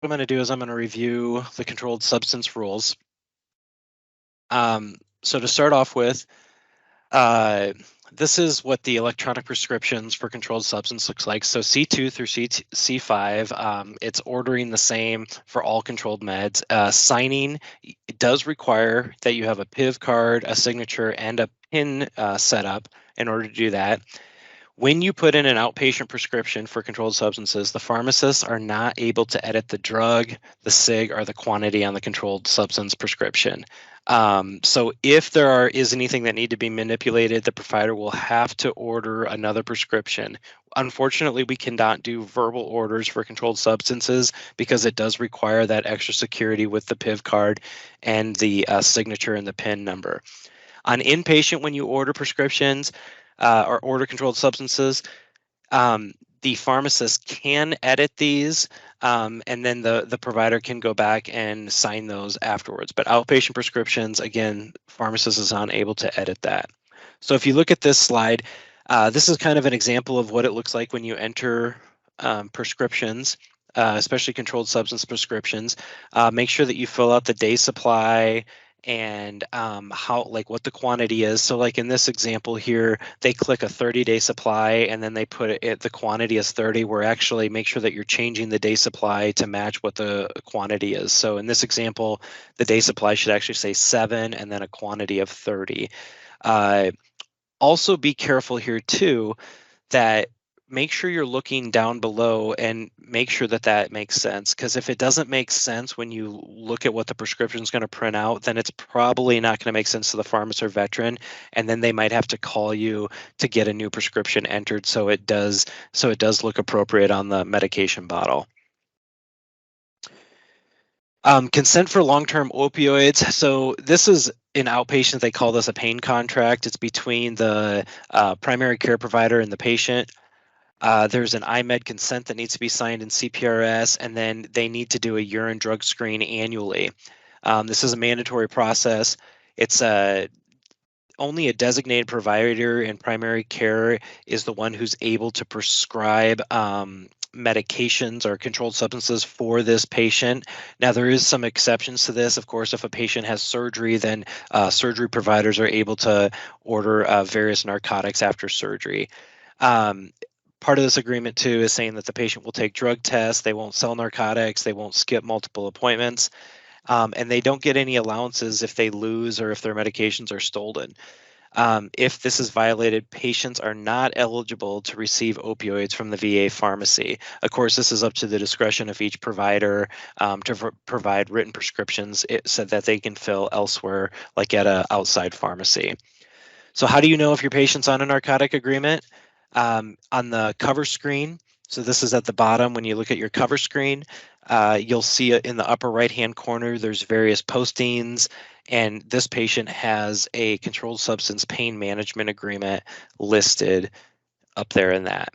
I'm going to do is I'm going to review the controlled substance rules. So to start off with, uh, this is what the electronic prescriptions for controlled substance looks like. So C2 through C5, it's ordering the same for all controlled meds. Signing, it does require that you have a PIV card, a signature, and a PIN set up in order to do that. When you put in an outpatient prescription for controlled substances, the pharmacists are not able to edit the drug, the sig, or the quantity on the controlled substance prescription. So if there is anything that need to be manipulated, the provider will have to order another prescription. Unfortunately, we cannot do verbal orders for controlled substances because it does require that extra security with the PIV card and the signature and the PIN number. On inpatient, when you order prescriptions or order controlled substances, the pharmacist can edit these, and then the provider can go back and sign those afterwards. But outpatient prescriptions, again, pharmacist is unable to edit that. So if you look at this slide, this is kind of an example of what it looks like when you enter prescriptions, especially controlled substance prescriptions. Make sure that you fill out the day supply and what the quantity is. So like in this example here, they click a 30-day supply and then they put the quantity is 30. We're actually make sure that you're changing the day supply to match what the quantity is. So in this example, the day supply should actually say 7 and then a quantity of 30. Also be careful here too that make sure you're looking down below and make sure that that makes sense. Because if it doesn't make sense when you look at what the prescription is going to print out, then it's probably not going to make sense to the pharmacist or veteran. And then they might have to call you to get a new prescription entered so it does look appropriate on the medication bottle. Consent for long-term opioids. So this is in outpatient, they call this a pain contract. It's between the primary care provider and the patient. There's an IMED consent that needs to be signed in CPRS, and then they need to do a urine drug screen annually. This is a mandatory process. It's only a designated provider in primary care is the one who's able to prescribe medications or controlled substances for this patient. Now, there is some exceptions to this. Of course, if a patient has surgery, then surgery providers are able to order various narcotics after surgery. Part of this agreement too is saying that the patient will take drug tests, they won't sell narcotics, they won't skip multiple appointments, and they don't get any allowances if they lose or if their medications are stolen. If this is violated, patients are not eligible to receive opioids from the VA pharmacy. Of course, this is up to the discretion of each provider to provide written prescriptions so that they can fill elsewhere, like at an outside pharmacy. So how do you know if your patient's on a narcotic agreement? On the cover screen, so this is at the bottom, when you look at your cover screen, you'll see in the upper right-hand corner, there's various postings, and this patient has a controlled substance pain management agreement listed up there in that.